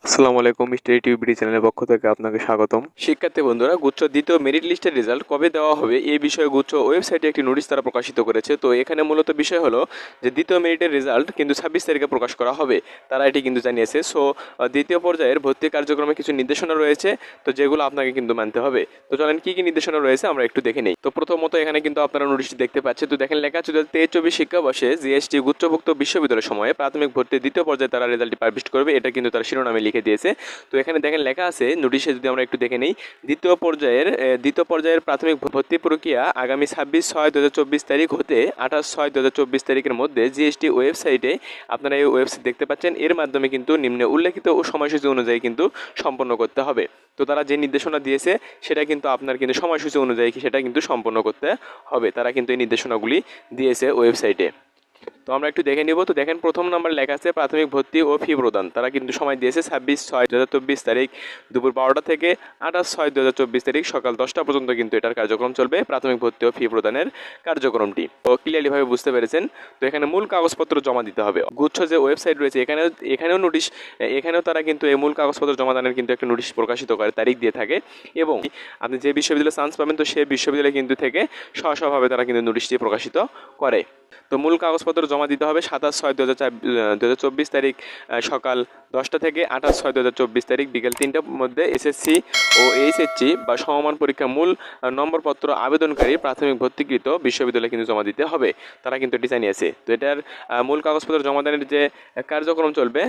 আসসালামু আলাইকুম, মিস্টার টিউবিডি চ্যানেলের পক্ষ থেকে আপনাকে স্বাগতম। শিক্ষার্থী বন্ধুরা, গুচ্ছ দ্বিতীয় মেরিট লিস্টের রেজাল্ট কবে দেওয়া হবে এই বিষয়ে গুচ্ছ ওয়েবসাইটে একটি নোটিশ তারা প্রকাশিত করেছে। তো এখানে মূলত বিষয় হলো যে দ্বিতীয় মেরিটের রেজাল্ট কিন্তু 26 তারিখে প্রকাশ করা হবে, তারা এটি কিন্তু জানিয়েছে। সো দ্বিতীয় পর্যায়ের ভর্তি কার্যক্রমে কিছু নির্দেশনা রয়েছে, তো যেগুলো আপনাকে কিন্তু মানতে হবে। তো চলেন কি কি নির্দেশনা রয়েছে আমরা একটু দেখে নেই। তো প্রথমত এখানে কিন্তু আপনারা নোটিশটি দেখতে পাচ্ছেন। তো দেখেন লেখা আছে 2023-24 শিক্ষাবর্ষে জিএসটি গুচ্ছভুক্ত বিশ্ববিদ্যালয় সময়ে প্রাথমিক ভর্তির দ্বিতীয় পর্যায়ে তারা রেজাল্টটি পাবলিশ করবে, এটা কিন্তু তারা শিরোনামে লিখে দিয়েছে। তো এখানে দেখেন লেখা আছে নোটিশে, যদি আমরা একটু দেখে নেই, দ্বিতীয় পর্যায়ের প্রাথমিক ভর্তি প্রক্রিয়া আগামী 26/6/2024 তারিখ হতে 28/6/2024 তারিখের মধ্যে জিএসটি ওয়েবসাইটে আপনারা এই ওয়েবসাইট দেখতে পাচ্ছেন, এর মাধ্যমে কিন্তু নিম্নে উল্লেখিত ও সময়সূচি অনুযায়ী কিন্তু সম্পন্ন করতে হবে। তো তারা যে নির্দেশনা দিয়েছে সেটা কিন্তু আপনার কিন্তু সময়সূচি অনুযায়ী সেটা কিন্তু সম্পন্ন করতে হবে, তারা কিন্তু এই নির্দেশনাগুলি দিয়েছে ওয়েবসাইটে। তো আমরা একটু দেখে নিব। তো দেখেন প্রথম নাম্বার লেখা আছে প্রাথমিক ভর্তি ও ফি প্রদান, তারা কিন্তু সময় দিয়েছে 26/6/2024 তারিখ দুপুর 12টা থেকে 28/6/2024 তারিখ সকাল 10টা পর্যন্ত কিন্তু এটার কার্যক্রম চলবে, প্রাথমিক ভর্তি ও ফি প্রদানের কার্যক্রমটি। তো ক্লিয়ারলি ভাবে বুঝতে পেরেছেন। তো এখানে মূল কাগজপত্র জমা দিতে হবে। গুচ্ছ যে ওয়েবসাইট রয়েছে এখানেও নোটিশ, এখানেও তারা কিন্তু এই মূল কাগজপত্র জমা দানের কিন্তু একটা নোটিশ প্রকাশিত করে, তারিখ দিয়ে থাকে। এবং আপনি যে বিশ্ববিদ্যালয়ে চান্স পাবেন, তো সেই বিশ্ববিদ্যালয়ে কিন্তু থেকে স্ব-স্বভাবে তারা কিন্তু নোটিশটি প্রকাশিত করে। তো মূল কাগজপত্র জমা দিতে হবে 27/6/2024 তারিখ সকাল 10টা থেকে 28/6/2024 তারিখ বিকেল 3টার মধ্যে এসএসসি ও এইচএসসি বা সমমান পরীক্ষা মূল নম্বরপত্র আবেদনকারী প্রাথমিক ভর্তিকৃত বিশ্ববিদ্যালয়ে কিন্তু জমা দিতে হবে, তারা কিন্তু এটি জানিয়েছে। তো এটার মূল কাগজপত্র জমাদানের যে কার্যক্রম চলবে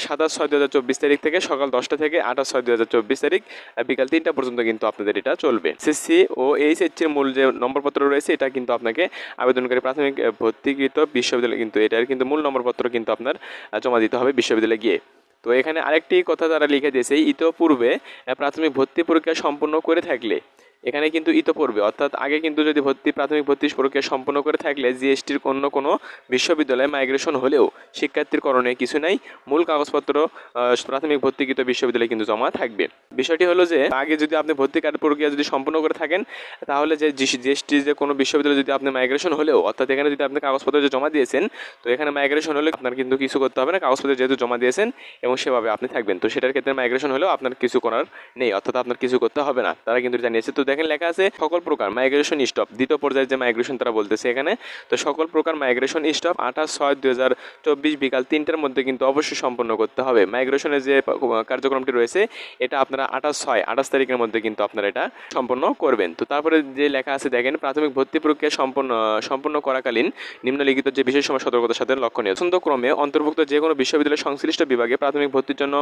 27/6/2024 তারিখ থেকে সকাল 10টা থেকে 28/6/2024 তারিখ বিকাল 3টা পর্যন্ত কিন্তু আপনাদের এটা চলবে। এসএসসি ও এইচএসসির মূল যে নম্বরপত্র রয়েছে এটা কিন্তু আপনাকে আবেদনকারী প্রাথমিক ভর্তিকৃত বিশ্ববিদ্যালয় কিন্তু এটার কিন্তু মূল নম্বরপত্র কিন্তু আপনার জমা দিতে হবে বিশ্ববিদ্যালয়ে গিয়ে। তো এখানে আরেকটি কথা তারা লিখে দিয়েছে, ইতোপূর্বে প্রাথমিক ভর্তি পরীক্ষা সম্পন্ন করে থাকলে, এখানে কিন্তু ইতোপূর্বে অর্থাৎ আগে কিন্তু যদি প্রাথমিক ভর্তি প্রক্রিয়া সম্পন্ন করে থাকলে জিএসটির অন্য কোনো বিশ্ববিদ্যালয়ে মাইগ্রেশন হলেও শিক্ষার্থীর করণীয় কিছু নাই, মূল কাগজপত্র প্রাথমিক ভর্তিকৃত বিশ্ববিদ্যালয়ে কিন্তু জমা থাকবে। বিষয়টি হলো যে আগে যদি আপনি ভর্তি প্রক্রিয়া যদি সম্পন্ন করে থাকেন, তাহলে যে জিএসটি যে কোনো বিশ্ববিদ্যালয়ে যদি আপনি মাইগ্রেশন হলেও, অর্থাৎ এখানে যদি আপনি কাগজপত্র যে জমা দিয়েছেন, তো এখানে মাইগ্রেশন হলে আপনার কিন্তু কিছু করতে হবে না, কাগজপত্র যেহেতু জমা দিয়েছেন এবং সেভাবে আপনি থাকবেন। তো সেটার ক্ষেত্রে মাইগ্রেশন হলেও আপনার কিছু করার নেই, অর্থাৎ আপনার কিছু করতে হবে না, তারা কিন্তু জানিয়েছে। তো দেখেন লেখা আছে সকল প্রকার মাইগ্রেশন স্টপ, দ্বিতীয় পর্যায়ে যে মাইগ্রেশন তারা বলতেছে এখানে, তো সকল প্রকার মাইগ্রেশন স্টপ 28/6/2024 বিকাল 3টার মধ্যে কিন্তু অবশ্যই সম্পন্ন করতে হবে। মাইগ্রেশনের যে কার্যক্রমটি রয়েছে এটা আপনারা 28 তারিখের মধ্যে কিন্তু আপনারা এটা সম্পন্ন করবেন। তো তারপরে যে লেখা আছে দেখেন প্রাথমিক ভর্তি প্রক্রিয়া সম্পন্ন করাকালীন নিম্নলিখিত যে বিশেষ সময় সতর্কতার সাথে লক্ষণীয় ক্রমে অন্তর্ভুক্ত যে কোনো বিশ্ববিদ্যালয়ের সংশ্লিষ্ট বিভাগে প্রাথমিক ভর্তির জন্য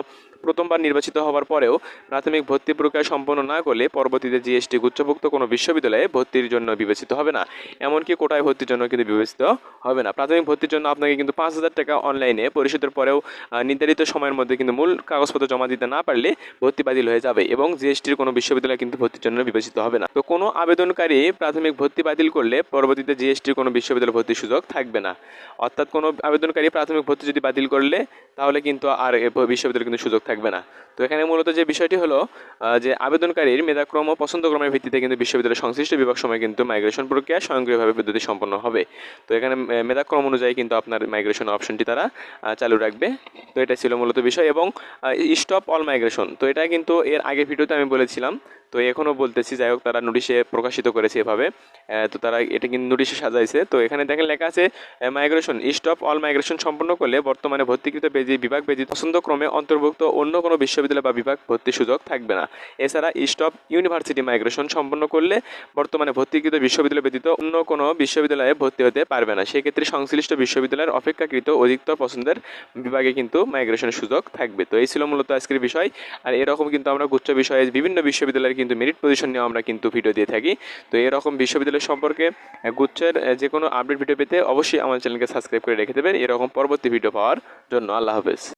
প্রথমবার নির্বাচিত হওয়ার পরেও প্রাথমিক ভর্তি প্রক্রিয়া সম্পন্ন না করলে পরবর্তীতে জিএসটি গুচ্ছভুক্ত কোনো বিশ্ববিদ্যালয়ে ভর্তির জন্য বিবেচিত হবে না, এমনকি কোটায় ভর্তির জন্য কিন্তু বিবেচিত হবে না। প্রাথমিক ভর্তির জন্য আপনাকে কিন্তু 5,000 টাকা অনলাইনে পরিশোধের পরেও নির্ধারিত সময়ের মধ্যে কিন্তু মূল কাগজপত্র জমা দিতে না পারলে ভর্তি বাতিল হয়ে যাবে এবং জিএসটির কোনো বিশ্ববিদ্যালয় কিন্তু ভর্তির জন্য বিবেচিত হবে না। তো কোনো আবেদনকারী প্রাথমিক ভর্তি বাতিল করলে পরবর্তীতে জিএসটির কোনো বিশ্ববিদ্যালয় ভর্তির সুযোগ থাকবে না, অর্থাৎ কোনো আবেদনকারী প্রাথমিক ভর্তি যদি বাতিল করলে তাহলে কিন্তু আর বিশ্ববিদ্যালয় কিন্তু সুযোগ থাকবে না। তো এখানে মূলত যে বিষয়টি হলো যে আবেদনকারীর মেধাক্রম ও পছন্দক্রমের ভিত্তিতে কিন্তু বিশ্ববিদ্যালয়ের সংশ্লিষ্ট বিভাগ সময় কিন্তু মাইগ্রেশন প্রক্রিয়া স্বয়ংক্রিয়ভাবে পদ্ধতি সম্পন্ন হবে। তো এখানে মেধাক্রম অনুযায়ী কিন্তু আপনার মাইগ্রেশন অপশনটি তারা চালু রাখবে। তো এটা ছিল মূলত বিষয়। এবং স্টপ অল মাইগ্রেশন, তো এটা কিন্তু এর আগের ভিডিওতে আমি বলেছিলাম, তো এখনও বলতেছি, যাই হোক তারা নোটিশে প্রকাশিত করেছে এভাবে। তো তারা এটা কিন্তু নোটিশে সাজাইছে। তো এখানে দেখেন লেখা আছে মাইগ্রেশন স্টপ অল মাইগ্রেশন সম্পন্ন করলে বর্তমানে ভর্তিকৃত বিভাগ ব্যতীত পছন্দক্রমে অন্তর্ভুক্ত অন্য কোনো বিশ্ববিদ্যালয় বা বিভাগ ভর্তির সুযোগ থাকবে না। এছাড়া স্টপ ইউনিভার্সিটি মাইগ্রেশন সম্পন্ন করলে বর্তমানে ভর্তিকৃত বিশ্ববিদ্যালয় ব্যতীত অন্য কোনো বিশ্ববিদ্যালয়ে ভর্তি হতে পারবে না, সেক্ষেত্রে সংশ্লিষ্ট বিশ্ববিদ্যালয়ের অপেক্ষাকৃত অধিকতর পছন্দের বিভাগে কিন্তু মাইগ্রেশনের সুযোগ থাকবে। তো এই ছিল মূলত আজকের বিষয়। আর এরকম কিন্তু আমরা গুচ্ছ বিষয়ে বিভিন্ন বিশ্ববিদ্যালয়ের কিন্তু মেরিট পজিশন নিয়ে আমরা কিন্তু ভিডিও দিয়ে থাকি। তো এরকম বিশ্ববিদ্যালয় সম্পর্কে গুচ্ছের যে কোনো আপডেট ভিডিও পেতে অবশ্যই আমার চ্যানেলকে সাবস্ক্রাইব করে রেখে দেবেন এরকম পরবর্তী ভিডিও পাওয়ার জন্য। আল্লাহ হাফেজ।